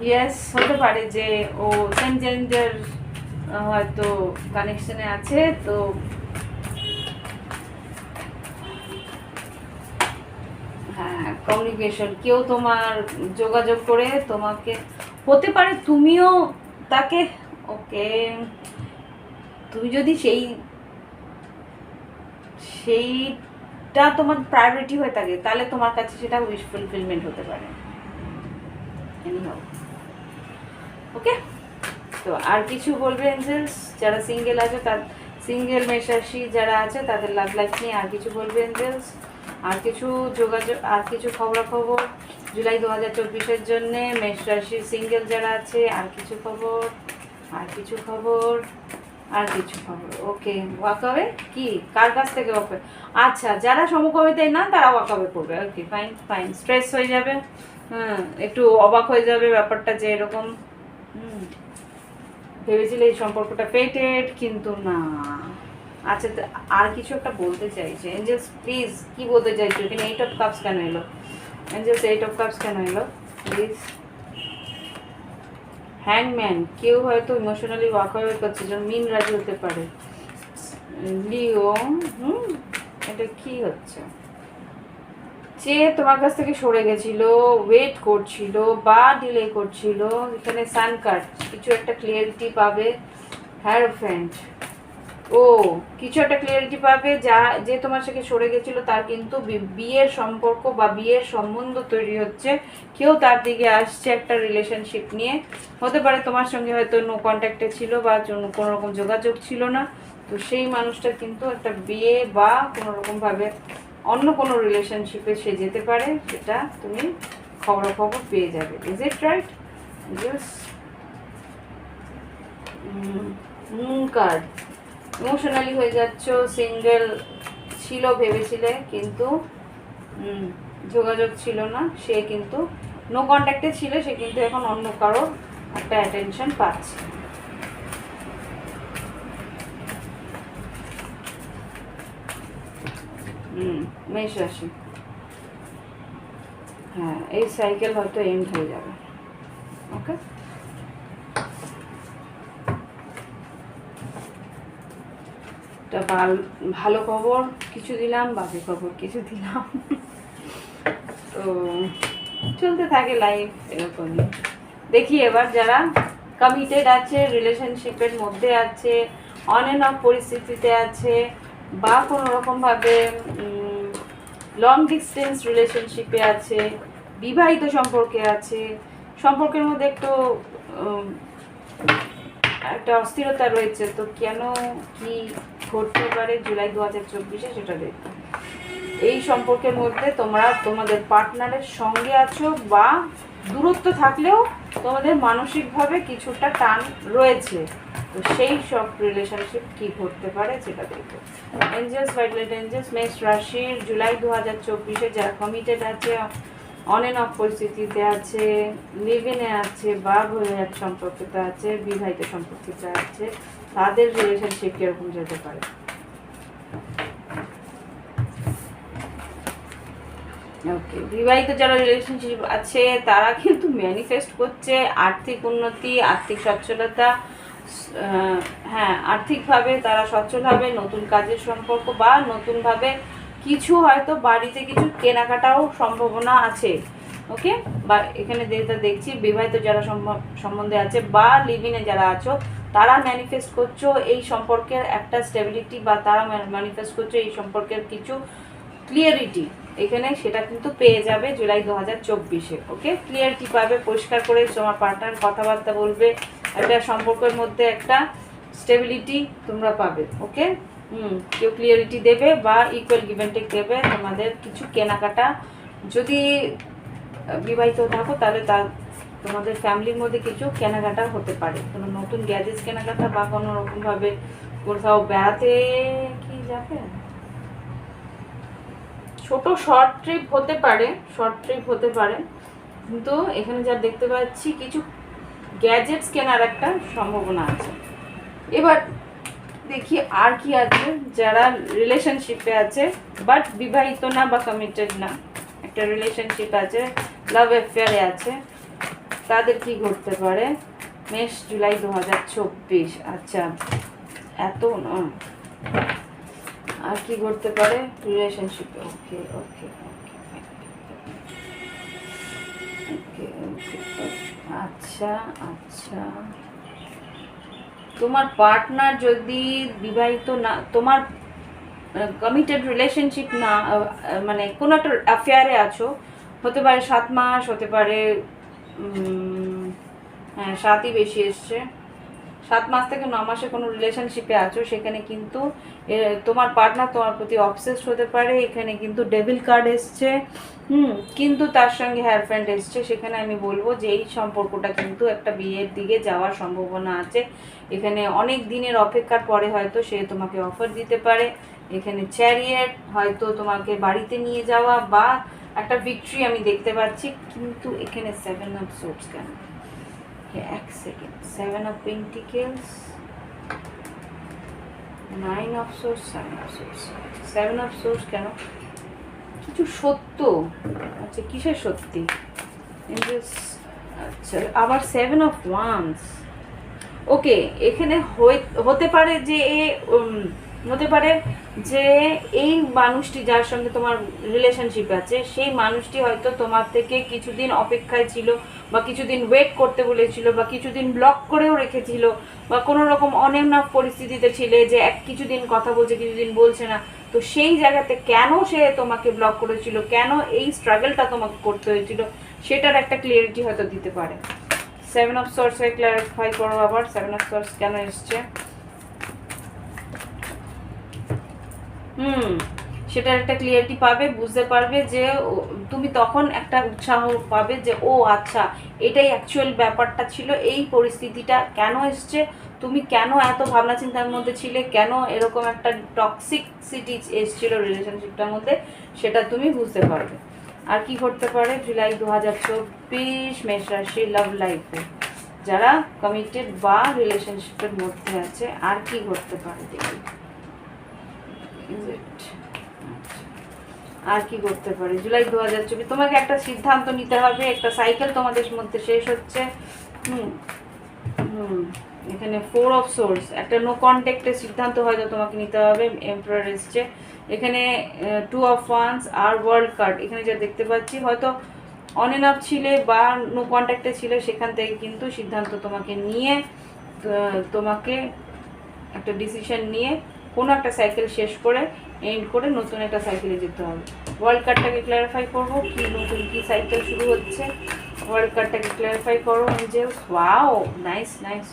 ইয়েস হতে পারে যে ও সেম জেন্ডার হয়তো কানেকশনে আছে, তো হ্যাঁ কমিউনিকেশন, কেউ তোমার যোগাযোগ করে তোমাকে, হতে পারে তুমিও তাকে, ওকে, তুমি যদি সেইটা তোমার প্রায়োরিটি হয়ে থাকে তাহলে তোমার কাছে সেটা উইশ ফুলফিলমেন্ট হতে পারে। ওকে, তো আর কিছু বলবে এঞ্জেলস? যারা সিঙ্গেল আছে তার, সিঙ্গেল মেষরাশি যারা আছে তাদের লাভ লাইফ নিয়ে আর কিছু বলবে এঞ্জেলস? আর কিছু যোগাযোগ, আর কিছু খবরাখবর জুলাই 2024-এর জন্যে মেষরাশি সিঙ্গেল যারা আছে, আর কিছু খবর, আর কিছু খবর, আর কিছু খবর। ওকে, ওয়াকাবে কি কার কাছ থেকে ওয়াকাবে? আচ্ছা, যারা সমকামিতায় না তারা ওয়াকাবে করবে। ওকে, ফাইন ফাইন, স্ট্রেস হয়ে যাবে, একটু অবাক হয়ে যাবে ব্যাপারটা যে এরকম ভেবেছিলে এই সম্পর্কটা ফেটেড, কিন্তু না। আচ্ছা, আর কিছু একটা বলতে চাইছে এঞ্জেলস, প্লিজ কি বলতে চাইছো? এখানে 8 of Cups কেন এলো এঞ্জেলস? 8 of Cups কেন এলো প্লিজ? হ্যাংম্যান, কেউ হয়তো ইমোশনালি ওয়াকআউট করছে, যেমন মিন রাজি হতে পারে, লিও। এটা কি হচ্ছে? যে তোমার কাছ থেকে সরে গেছিল, ওয়েট করছিল বা ডিলে করছিল, এখানে সান কার্ড, কিছু একটা ক্লিয়ারিটি পাবে। হ্যাঁ ফ্রেন্ড, ও কিছু একটা ক্লিয়ারিটি পাবে, যা যে তোমার সাথে সরে গেছিল তার কিন্তু বিয়ের সম্পর্ক বা বিয়ের সম্বন্ধ তৈরি হচ্ছে। কেউ তার দিকে আসছে একটা রিলেশনশিপ নিয়ে, হতে পারে তোমার সঙ্গে হয়তো নো কন্ট্যাক্টে ছিল বা কোনো রকম যোগাযোগ ছিল না, তো সেই মানুষটা কিন্তু একটা বিয়ে বা কোনো রকমভাবে অন্য কোনো রিলেশনশিপে সে যেতে পারে, সেটা তুমি খবরাখবর পেয়ে যাবে। Is it right? Yes. Moon card, emotionally হয়ে যাচ্ছ, সিঙ্গেল ছিল ভেবেছিলে কিন্তু যোগাযোগ ছিল না, সে কিন্তু নো কন্ট্যাক্টে ছিল, সে কিন্তু এখন অন্য কারোর একটা অ্যাটেনশন পাচ্ছে। মেষ রাশি, হ্যাঁ এই সাইকেল হয়তো এন্ড হয়ে যাবে। ওকে, ভালো খবর কিছু দিলাম, বাজে খবর কিছু দিলাম। তো চলতে থাকে লাইফ এরকমই। দেখি এবার যারা কমিটেড আছে, রিলেশনশিপের মধ্যে আছে, অন অ্যান্ড অফ পরিস্থিতিতে আছে, বা কোনো রকমভাবে লং ডিস্টেন্স রিলেশনশিপে আছে, বিবাহিত সম্পর্কে আছে, সম্পর্কের মধ্যে একটু একটা অস্থিরতা রয়েছে, তো কেন কি ঘটতে পারে জুলাই 2024-এ সেটা দেখো। এই সম্পর্কের মধ্যে তোমরা তোমাদের পার্টনারের সঙ্গে আছো বা দূরত্ব থাকলেও তোমাদের মানসিকভাবে কিছুটা টান রয়েছে, তো সেই সব রিলেশনশিপ কি ঘটতে পারে সেটা দেখো। এঞ্জেলস, ভাইলেট এঞ্জেলস, মেষ রাশির জুলাই 2024-এ যারা কমিটেড আছে, অন অ্যান্ড অফ পরিস্থিতিতে আছে, লিভিনে আছে বা বৈবাহিক সম্পর্কতে আছে, বিবাহিত সম্পর্কতে আছে, তাদের রিলেশনশিপ কিরকম যেতে পারে। ওকে, বিবাহিত যারা রিলেশনশিপ আছে তারা কিন্তু ম্যানিফেস্ট করছে আর্থিক উন্নতি, আর্থিক সচ্ছলতা, হ্যাঁ আর্থিকভাবে তারা সচ্ছল হবে, নতুন কাজের সম্পর্ক বা নতুনভাবে কিছু হয়তো বাড়িতে কিছু কেনাকাটাও সম্ভাবনা আছে। ওকে, বা এখানে যেটা দেখছি বিবাহিত যারা সম্বন্ধে আছে বা লিভিনে যারা আছো তারা ম্যানিফেস্ট করছো এই সম্পর্কের একটা স্টেবিলিটি, বা তারা ম্যানিফেস্ট করছো এই সম্পর্কের কিছু ক্লিয়ারিটি, এখানে সেটা কিন্তু পেয়ে যাবে জুলাই 2024-এ। ওকে, ক্লিয়ারিটি পাবে, পরিষ্কার করে তোমার পার্টনার কথাবার্তা বলবে, একটা সম্পর্কের মধ্যে একটা স্টেবিলিটি তোমরা পাবে। ওকে, কেউ ক্লিয়ারিটি দেবে বা ইকুয়াল গিভ অ্যান্ড টেক দেবে, তোমাদের কিছু কেনাকাটা, যদি বিবাহিত থাকো তাহলে তোমাদের ফ্যামিলির মধ্যে কিছু কেনাকাটা হতে পারে, কোনো নতুন গ্যাজেটস কেনাকাটা বা কোনো রকমভাবে কোথাও বেড়াতে কি যাবে, ছোট শর্ট ট্রিপ হতে পারে, কিন্তু এখানে যা দেখতে পাচ্ছি কিছু গ্যাজেটস কেনার একটা সম্ভাবনা আছে। এবার দেখি আর কি আছে, যারা রিলেশনশিপে আছে বাট বিবাহিত না বা কমিটেড না, একটা রিলেশনশিপ আছে, লাভ অ্যাফেয়ারে আছে, তাদের কি ঘটতে পারে মেষ জুলাই 2024। আচ্ছা, এত না, আর কি ঘটতে পারে রিলেশনশিপে। ওকে ওকে ওকে ওকে, আচ্ছা আচ্ছা, তোমার পার্টনার যদি বিবাহিত না, তোমার কমিটেড রিলেশনশিপ না, মানে কোনো একটা অ্যাফেয়ারে আছো, হতে পারে 7 মাস, হতে পারে হ্যাঁ 7ই বেশি এসছে, 7 মাস থেকে 9 মাসে কোনো রিলেশনশিপে আছো, সেখানে কিন্তু তোমার পার্টনার তোমার প্রতি অবসেসড হতে পারে। এখানে কিন্তু ডেভিল কার্ড এসছে, কিন্তু তার সঙ্গে হেয়ার ফ্রেন্ড এসছে, সেখানে আমি বলবো যে এই সম্পর্কটা কিন্তু একটা বিয়ের দিকে যাওয়ার সম্ভাবনা আছে। এখানে অনেক দিনের অপেক্ষার পরে হয়তো সে তোমাকে অফার দিতে পারে। এখানে চ্যারিয়েট, হয়তো তোমাকে বাড়িতে নিয়ে যাওয়া বা একটা ভিক্টরি আমি দেখতে পাচ্ছি, কিন্তু এখানে 7 অফ সোর্স কেন, এক second, 7 of pentacles, 9 of swords, 7 of swords কেন, কিছু সত্য, আচ্ছা কিসের সত্যি, আচ্ছা আবার 7 অফ ওয়ান্স। ওকে, এখানে হতে পারে যে হতে পারে যে এই মানুষটি যার সঙ্গে তোমার রিলেশনশিপ আছে সেই মানুষটি হয়তো তোমার থেকে কিছুদিন অপেক্ষায় ছিল, বা কিছুদিন ওয়েট করতে বলেছিল, বা কিছুদিন ব্লক করেও রেখেছিল, বা কোনো রকম অনেমনাফ পরিস্থিতিতে ছিলে যে কিছুদিন কথা বলছে কিছুদিন বলছে না। তো সেই জায়গাতে কেন সে তোমাকে ব্লক করেছিল, কেন এই স্ট্রাগলটা তোমাকে করতে হয়েছিল, সেটার একটা ক্লিয়ারিটি হয়তো দিতে পারে। 7 অফ সোর্সে ক্ল্যারিফাই করো আবার 7 অফ সোর্স কেন এসছে। সেটার একটা ক্লিয়ারিটি পাবে, বুঝতে পারবে যে তুমি তখন একটা উৎসাহ পাবে যে ও আচ্ছা এটাই অ্যাকচুয়াল ব্যাপারটা ছিল, এই পরিস্থিতিটা কেন এসছে, তুমি কেন এত ভাবনা চিন্তার মধ্যে ছিলে, কেন এরকম একটা টক্সিসিটি এসছিল রিলেশনশিপটার মধ্যে, সেটা তুমি বুঝতে পারবে। আর কি করতে পারে জুলাই 2024 মেষ রাশি লাভ লাইফে যারা কমিটেড বা রিলেশনশিপের মধ্যে আছে, আর কি করতে পারে দেখি। আর কি করতে পারে জুলাই 2024 তোমাকে একটা সিদ্ধান্ত নিতে হবে, একটা সাইকেল তোমাদের মধ্যে শেষ হচ্ছে। এখানে 4 অফ সোর্স একটা নো কন্ট্যাক্টের সিদ্ধান্ত হয়তো তোমাকে নিতে হবে। এমপারার এসছে এখানে, 2 অফ ওয়ান্স আর ওয়ার্ল্ড কার্ড এখানে যা দেখতে পাচ্ছি, হয়তো অন এন্ড অফ ছিলে বা নো কন্ট্যাক্টে ছিলে, সেখান থেকে কিন্তু সিদ্ধান্ত তোমাকে নিয়ে তোমাকে একটা ডিসিশন নিয়ে কোনো একটা সাইকেল শেষ করে এন্ড করে নতুন একটা সাইকেলে যেতে হবে। ওয়ার্ল্ড কার্ডটাকে ক্ল্যারিফাই করবো, কি নতুন কি সাইকেল শুরু হচ্ছে। ওয়ার্ল্ড কার্ডটাকে ক্ল্যারিফাই করো angels. Wow nice nice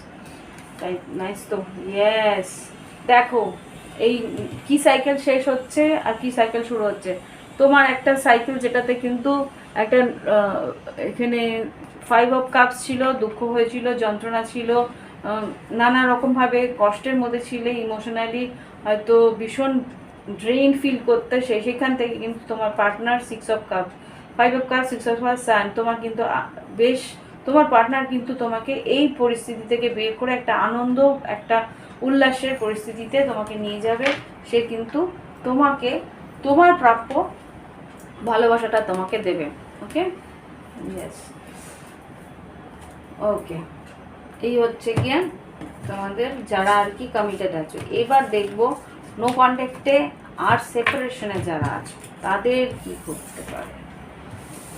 nice. তো ইয়েস, দেখো এই কি সাইকেল শেষ হচ্ছে আর কি সাইকেল শুরু হচ্ছে। তোমার একটা সাইকেল যেটাতে কিন্তু একটা এখানে 5 অফ কাপস ছিল, দুঃখ হয়েছিল, যন্ত্রণা ছিল, নানা রকমভাবে কষ্টের মধ্যে ছিলে, ইমোশনালি হয়তো ভীষণ ড্রেন ফিল করতে, সেখান থেকে কিন্তু তোমার partner 6 of cup 5 of cup 6 of sun তোমার কিন্তু বেশ, তোমার পার্টনার কিন্তু তোমাকে এই পরিস্থিতি থেকে বের করে একটা আনন্দ, একটা উল্লাসের পরিস্থিতিতে তোমাকে নিয়ে যাবে। সে কিন্তু তোমাকে তোমার প্রাপ্য ভালোবাসাটা তোমাকে দেবে। ওকে, ইয়েস, ওকে। এই হচ্ছে গিয়ে তোমাদের যারা আর কি কমিটেড আছে। এবার দেখবো নো কন্ট্যাক্টে আর সেপারেশনে যারা আছে তাদের কি করতে পারে।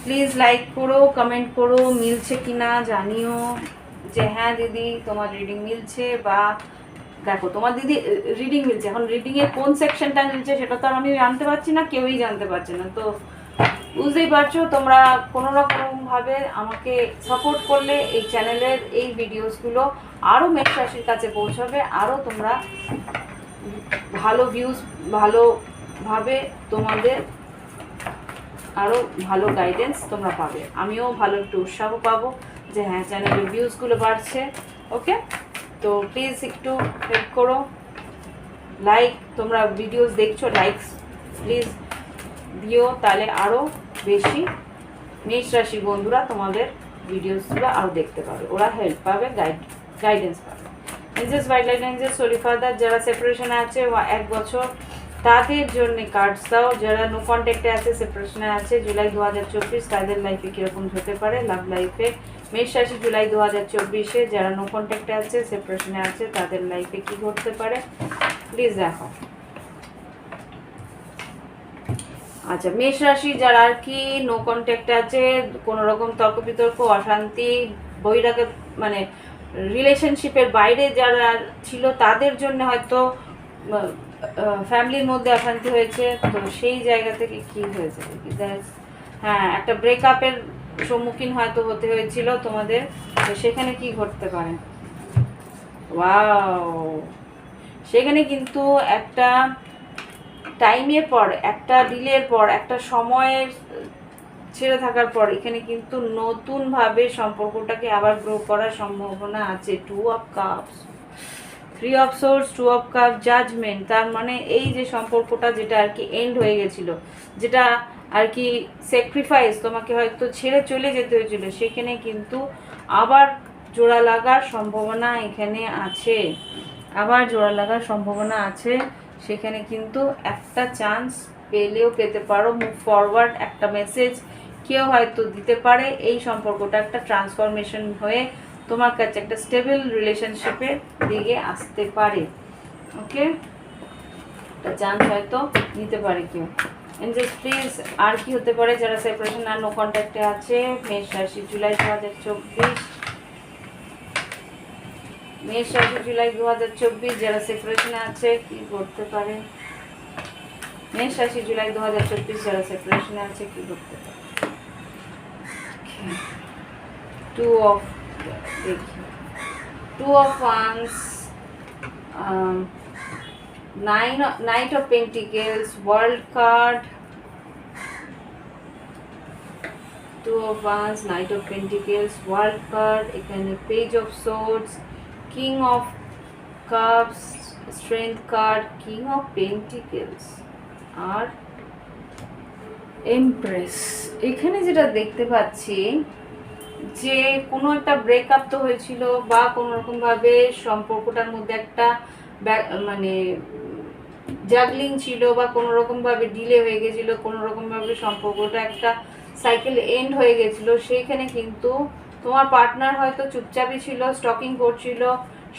প্লিজ লাইক করো, কমেন্ট করো, মিলছে কিনা জানিও যে হ্যাঁ দিদি তোমার রিডিং মিলছে, বা দেখো তোমার দিদি রিডিং মিলছে। এখন রিডিংয়ের কোন সেকশনটা মিলছে সেটা তো আর আমি জানতে পারছি না, কেউই জানতে পারছে না। তো বুঝতেই পারছো, তোমরা কোনো রকমভাবে আমাকে সাপোর্ট করলে এই চ্যানেলের এই ভিডিওসগুলো আরও মেষ রাশির কাছে পৌঁছাবে, আরও তোমরা ভালো ভিউজ, ভালোভাবে তোমাদের আরও ভালো গাইডেন্স তোমরা পাবে। আমিও ভালো একটু উৎসাহ পাবো যে হ্যাঁ চ্যানেলের ভিউজগুলো বাড়ছে। ওকে, তো প্লিজ একটু হেল্প করো, লাইক, তোমরা ভিডিওস দেখছো লাইকস প্লিজ দিও, তাহলে আরও বেশি মেষ রাশির বন্ধুরা তোমাদের ভিডিওসগুলো আরও দেখতে পাবে, ওরা হেল্প পাবে, গাইডেন্স পাবে। Angels guideline, angels sorry father যারা সেপারেশনে আছে 1 বছর তাদের জন্য কার্ডস দাও। যারা নো কন্ট্যাক্টে আছে, সেপারেশনে আছে, জুলাই 2024 তাদের লাইফে কীরকম হতে পারে। লাভ লাইফে মেষ রাশি জুলাই 2024-এ যারা নো কন্ট্যাক্টে আছে, সেপারেশনে আছে, তাদের লাইফে কী ঘটতে পারে প্লিজ দেখো। আচ্ছা, মেষ রাশি যারা আর কি নো কন্ট্যাক্টে আছে, কোনো রকম তর্ক বিতর্ক, অশান্তি, বহিরাগত মানে রিলেশনশিপের বাইরে যারা ছিল তাদের জন্য হয়তো ফ্যামিলির মধ্যে অশান্তি হয়েছে। তো সেই জায়গা থেকে কি হয়েছে, হ্যাঁ একটা ব্রেকআপের সম্মুখীন হয়তো হতে হয়েছিল তোমাদের। তো সেখানে কি ঘটতে পারে, ওয়াও, সেখানে কিন্তু একটা টাইমের পর, একটা ডিলের পর, একটা সময়ের ছেড়ে থাকার পর এখানে কিন্তু নতুনভাবে সম্পর্কটাকে আবার গ্রো করার সম্ভাবনা আছে। 2 of cups 3 of swords 2 of cup judgement, তার মানে এই যে সম্পর্কটা যেটা আর কি এন্ড হয়ে গেছিল, যেটা আর কি স্যাক্রিফাইস তোমাকে হয়তো ছেড়ে চলে যেতে হয়েছিল, সেখানে কিন্তু আবার জোড়া লাগার সম্ভাবনা এখানে আছে, আবার জোড়া লাগার সম্ভাবনা আছে। সেখানে কিন্তু একটা চান্স পেলেও পেতে পারো, মুভ ফরওয়ার্ড একটা মেসেজ কেউ হয়তো দিতে পারে, এই সম্পর্কটা একটা ট্রান্সফরমেশন হয়ে তোমার কাছে একটা স্টেবল রিলেশনশিপের দিকে আসতে পারে। ওকে, চান্স হয়তো নিতে পারে কেউ। এঞ্জেলস প্লিজ আর কি হতে পারে যারা সেপারেশন আর নো কন্ট্যাক্টে আছে? মেষ রাশি জুলাই 2024, মেষ রাশি জুলাই 2024 যারা সেপারেশনে আছে কি করতে পারে? মেষ রাশি জুলাই 2024 যারা সেপারেশনে আছে কি করতে পারে? টু অফ, দেখি two of wands, knight of pentacles, world card, two of wands, knight of pentacles, world card, এখানে page of swords, king of cups, strength card, king of pentacles আর এমপ্রেস। এখানে যেটা দেখতে পাচ্ছি যে কোনো একটা ব্রেকআপ তো হয়েছিল বা কোনো রকমভাবে সম্পর্কটার মধ্যে একটা মানে জাগলিং ছিল বা কোনো রকমভাবে ডিলে হয়ে গেছিল, কোনো রকমভাবে সম্পর্কটা একটা সাইকেল এন্ড হয়ে গেছিল। সেইখানে কিন্তু তোমার পার্টনার হয়তো চুপচাপই ছিল, স্টকিং করছিল,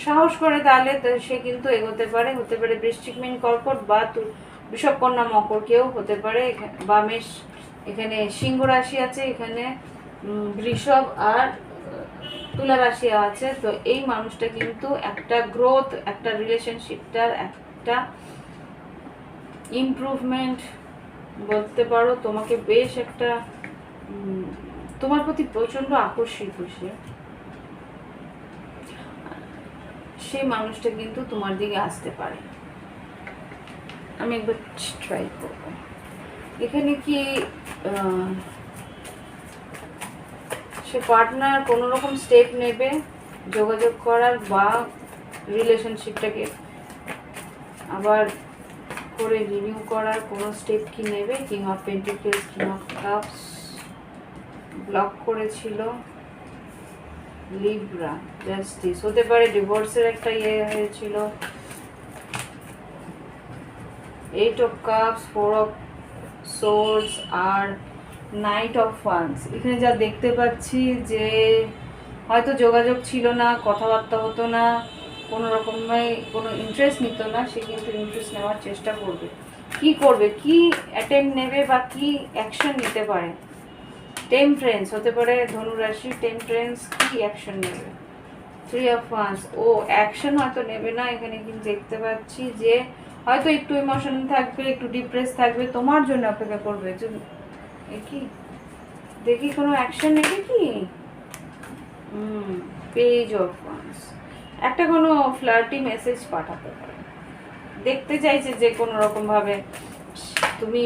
সাহস করে তাহলে সে কিন্তু এগোতে পারে। হতে পারে বৃশ্চিক, মীন, কর্কট বা বৃষভ, কন্যা, মকর কেউ হতে পারে, বা মেষ। এখানে সিংহ রাশি আছে, এখানে বৃষভ আর তুলা রাশি আছে। তো এই মানুষটা কিন্তু একটা গ্রোথ, একটা রিলেশনশিপটার একটা ইমপ্রুভমেন্ট বলতে পারো। তোমাকে বেশ একটা তোমার প্রতি প্রচন্ড আকর্ষিত সেই মানুষটা কিন্তু তোমার দিকে আসতে পারে। আমি একবার ট্রাই করব। এখানে কি সে পার্টনার কোনো রকম স্টেপ নেবে যোগাযোগ করার বা রিলেশনশিপটাকে আবার করে রিনিউ করার কোনো স্টেপ কি নেবে? King of pentacles, king of cups block করেছিল, লিব্রা, জাস্টিস হতে পারে, ডিভোর্সের একটা ইয়ে হয়েছিল, eight of cups, four of swords আর নাইট অফ ওয়ান্স। এখানে যা দেখতে পাচ্ছি যে হয়তো যোগাযোগ ছিল না, কথাবার্তা হতো না, কোনো রকমের কোনো ইন্টারেস্ট নিত না, সে কিন্তু ইন্টারেস্ট নেওয়ার চেষ্টা করবে। কি করবে, কি অ্যাটেম্প নেবে বা কি অ্যাকশন নিতে পারে? টেম্পারেন্স হতে পারে ধনুরাশি, টেম্পারেন্স কি অ্যাকশন নেবে? থ্রি অফ ওয়ান্স, ও অ্যাকশন হয়তো নেবে না। এখানে কিন্তু দেখতে পাচ্ছি যে হয়তো একটু ইমোশনাল থাকবে, একটু ডিপ্রেস থাকবে, তোমার জন্য অপেক্ষা করবে। কি দেখি কোনো অ্যাকশন নেবে কি? পেজ অফ ওয়ান্স, একটা কোনো ফ্লার্টি মেসেজ পাঠাতে পারে, দেখতে চাইছে যে কোনো রকমভাবে তুমি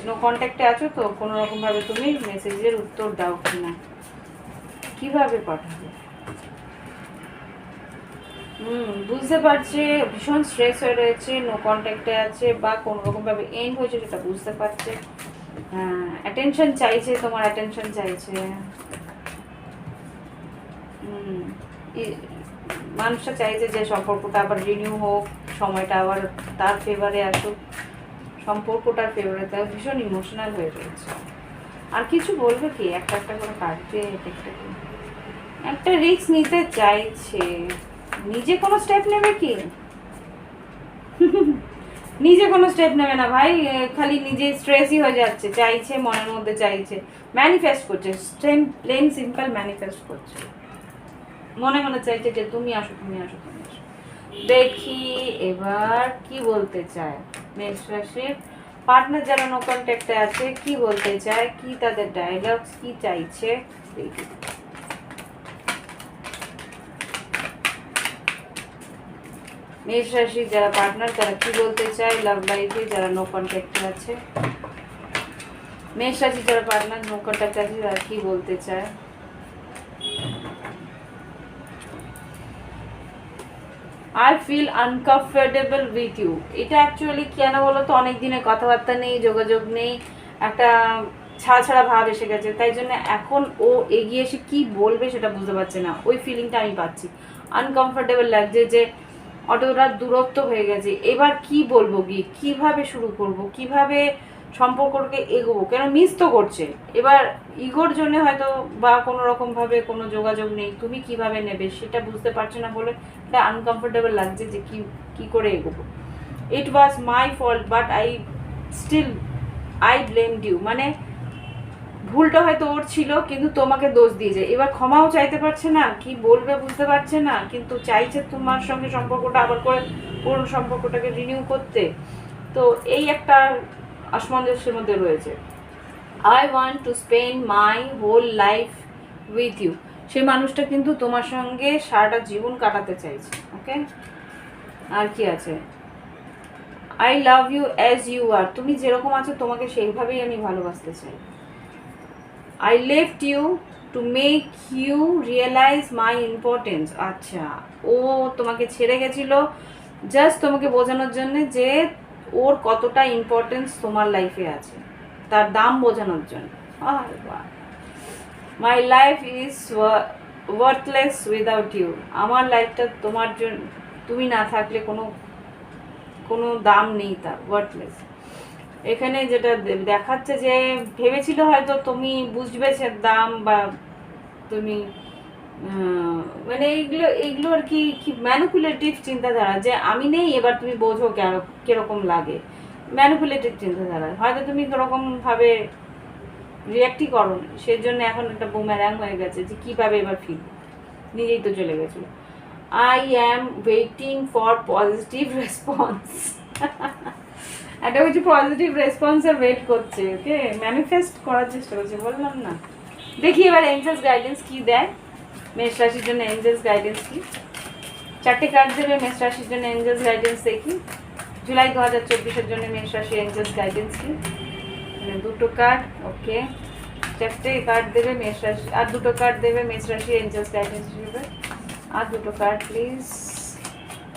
নো কন্ট্যাক্টে আছো, তো কোনো রকমভাবে তুমি মেসেজের উত্তর দাও কিনা, কিভাবে পাঠাবে? বুঝতে পারছে ভীষণ স্ট্রেস হয়ে রয়েছে, নো কন্ট্যাক্টে আছে বা কোনো রকমভাবে এন্ড হয়েছে সেটা বুঝতে পারছে। অ্যাটেনশন চাইছে, তোমার অ্যাটেনশন চাইছে। মানুষটা চাইছে যে সম্পর্কটা আবার রিনিউ হোক, সময়টা আবার তার ফেভারে আসুক, সম্পর্কটার ফেভারে। তার ভীষণ ইমোশনাল হয়ে রয়েছে। আর কিছু বলবে কি? একটা একটা করে কাটতে, একটা রিস্ক নিতে চাইছে। নিজে কোনো স্টেপ নেবে কি? নিজে কোনো স্টেপ নেবে না ভাই, খালি নিজে স্ট্রেসই হয়ে যাচ্ছে, চাইছে, মনের মধ্যে চাইছে, ম্যানিফেস্ট করছে, প্লেন সিম্পল ম্যানিফেস্ট করছে, মনে মনে চাইছে যে তুমি আসো, তুমি আসো, তুমি আসো। দেখি এবার কি বলতে চায় মেষ রাশির পার্টনার যারা নো কন্ট্যাক্টে আছে, কি বলতে চায়, কি তাদের ডায়লগস, কি চাইছে দেখি। মেষ রাশির যারা পার্টনার তারা কি বলতে চায় লাভ লাইফে, যারা নো কন্ট্যাক্টে আছে। মেষ রাশির যারা পার্টনার নো কন্ট্যাক্টে আছে তারা কি বলতে চায়? I feel uncomfortable with you. এটা অ্যাকচুয়ালি কেন বলো তো, অনেক দিনের কথাবার্তা নেই, যোগাযোগ নেই, একটা ছাড়া ছাড়া ভাব এসে গেছে, তাই জন্য এখন ও এগিয়ে এসে কি বলবে সেটা বুঝতে পারছে না। ওই ফিলিংটা আমি পাচ্ছি, আনকমফোর্টেবল লাগছে যে অতটা দূরত্ব হয়ে গেছে। এবার কি বলবো গিয়ে, কিভাবে শুরু করব, কিভাবে সম্পর্ককে এগোবো, কেন মিস তো করছে। এবার ইগোর জন্য হয়তো বা কোনো রকমভাবে কোনো যোগাযোগ নেই, তুমি কিভাবে নেবে সেটা বুঝতে পারছো না বলে এটা আনকমফোর্টেবল লাগছে যে কি করে এগোবো। It was my fault but still I blamed you, মানে ভুলটা হয়তো ওর ছিল কিন্তু তোমাকে দোষ দিয়ে যায়। এবার ক্ষমাও চাইতে পারছে না, কি বলবে বুঝতে পারছে না, কিন্তু চাইছে তোমার সঙ্গে সম্পর্কটা আবার করে পুরনো সম্পর্কটাকে রিনিউ করতে। তো এই একটা অসামঞ্জস্যের মধ্যে রয়েছে। I want to spend my whole life with you, সেই মানুষটা কিন্তু তোমার সঙ্গে সারাটা জীবন কাটাতে চাইছে। ওকে, আর কি আছে, I love you as you are, তুমি যেরকম আছো তোমাকে সেইভাবেই আমি ভালোবাসতে চাই। I left you to make you realise my importance, আচ্ছা ও তোমাকে ছেড়ে গেছিলো জাস্ট তোমাকে বোঝানোর জন্য যে ওর কতটা ইম্পর্টেন্স তোমার লাইফে আছে, তার দাম বোঝানোর জন্য। My life is worthless without you, আমার লাইফটা তোমার জন্য, তুমি না থাকলে কোনো দাম নেই তার, ওয়ার্থলেস। এখানে যেটা দেখাচ্ছে যে ভেবেছিল হয়তো তুমি বুঝবে সে দাম, বা তুমি মানে এইগুলো আর কি ম্যানিপুলেটিভ চিন্তাধারা, যে আমি নেই এবার তুমি বোঝো কিরকম লাগে, ম্যানিপুলেটিভ চিন্তাধারা। হয়তো তুমি কিরকমভাবে রিয়াক্টই করো, সেই জন্য এখন একটা বুমেরাং হয়ে গেছে যে কীভাবে এবার ফিল, নিজেই তো চলে গেছিলো। I am waiting for positive response, একটা হচ্ছে পজিটিভ রেসপন্সের ওয়েট করছে। ওকে, ম্যানিফেস্ট করার চেষ্টা করছে, বললাম না। দেখি এবার এঞ্জেলস গাইডেন্স কি দেয় মেষ রাশির জন্য, এঞ্জেলস গাইডেন্স কি, 4টে কার্ড দেবে মেষ রাশির জন্য এঞ্জেলস গাইডেন্স দেখি। জুলাই 2024-এর জন্য মেষ রাশির এঞ্জেলস গাইডেন্স কি, মানে 2টো কার্ড। ওকে, 4টে কার্ড দেবে মেষ রাশি, আর 2টো কার্ড দেবে মেষ রাশির এঞ্জেলস গাইডেন্স হিসেবে, আর 2টো কার্ড প্লিজ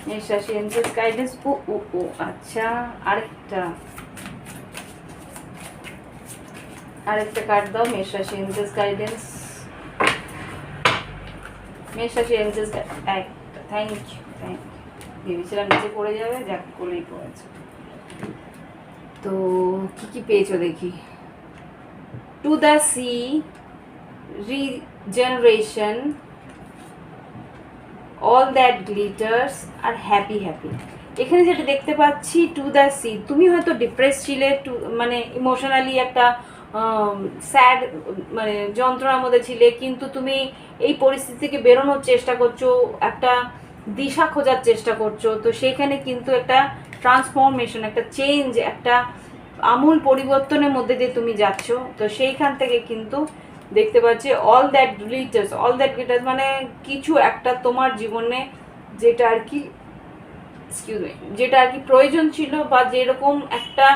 মেষ রাশি এঞ্জেলস গাইডেন্স। ও আচ্ছা, আরেকটা কার্ড দাও মেষ রাশি এঞ্জেলস গাইডেন্স, মেষ রাশি এঞ্জেলস একটা। থ্যাংক ইউ, ভেবেছিলাম নিচে পড়ে যাবে, যাক করেই পড়েছে। তো কি পেয়েছো দেখি। To the sea, regeneration, all that glitters, আর হ্যাপি। এখানে যেটা দেখতে পাচ্ছি টু দ্য সি, তুমি হয়তো ডিপ্রেস ছিলে, মানে ইমোশনালি একটা স্যাড, মানে যন্ত্রণার মধ্যে ছিলে, কিন্তু তুমি এই পরিস্থিতি থেকে বেরোনোর চেষ্টা করছো, একটা দিশা খোঁজার চেষ্টা করছো। তো সেখানে কিন্তু একটা ট্রান্সফরমেশন, একটা চেঞ্জ, একটা আমূল পরিবর্তনের মধ্যে দিয়ে তুমি যাচ্ছ। তো সেইখান থেকে কিন্তু দেখতে পাচ্ছি অল দ্যাট গ্লিটার্স, মানে কিছু একটা তোমার জীবনে যেটা আর কি প্রয়োজন ছিল, বা যেরকম একটা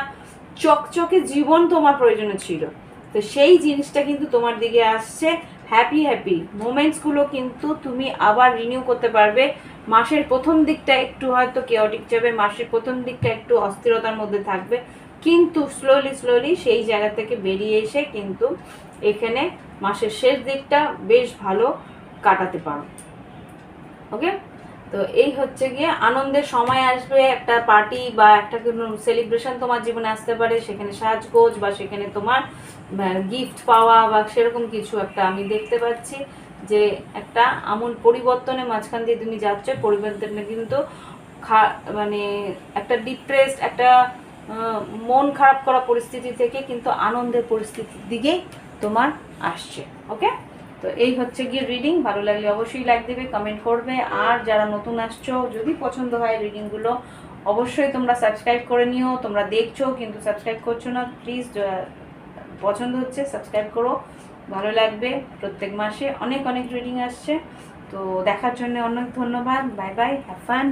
চকচকে জীবন তোমার প্রয়োজন ছিল, তো সেই জিনিসটা কিন্তু তোমার দিকে আসছে। হ্যাপি মোমেন্টসগুলো কিন্তু তুমি আবার রিনিউ করতে পারবে। মাসের প্রথম দিকটা একটু হয়তো কেওটিক যাবে, মাসের প্রথম দিকটা একটু অস্থিরতার মধ্যে থাকবে, কিন্তু স্লোলি সেই জায়গা থেকে বেরিয়ে এসে কিন্তু এখানে মাসের শেষ দিকটা বেশ ভালো কাটাতে পারো। ওকে, তো এই হচ্ছে গিয়ে আনন্দের সময় আসবে, একটা পার্টি বা একটা কোনো সেলিব্রেশন তোমার জীবনে আসতে পারে, সেখানে সাজগোজ বা সেখানে তোমার গিফট পাওয়া বা সেরকম কিছু একটা আমি দেখতে পাচ্ছি, যে একটা আমূল পরিবর্তনের মাঝখান দিয়ে তুমি যাচ্ছ। পরিবর্তনে কিন্তু মানে একটা ডিপ্রেসড, একটা মন খারাপ করা পরিস্থিতি থেকে কিন্তু আনন্দের পরিস্থিতির দিকেই তোমার আসছে। ওকে, তো এই হচ্ছে গিয়ে রিডিং। ভালো লাগলে অবশ্যই লাইক দেবে, কমেন্ট করবে, আর যারা নতুন আসছো যদি পছন্দ হয় রিডিংগুলো অবশ্যই তোমরা সাবস্ক্রাইব করে নিও। তোমরা দেখছো কিন্তু সাবস্ক্রাইব করছো না, প্লিজ পছন্দ হচ্ছে সাবস্ক্রাইব করো, ভালো লাগবে। প্রত্যেক মাসে অনেক রিডিং আসছে, তো দেখার জন্য অনেক ধন্যবাদ। Bye bye, have fun.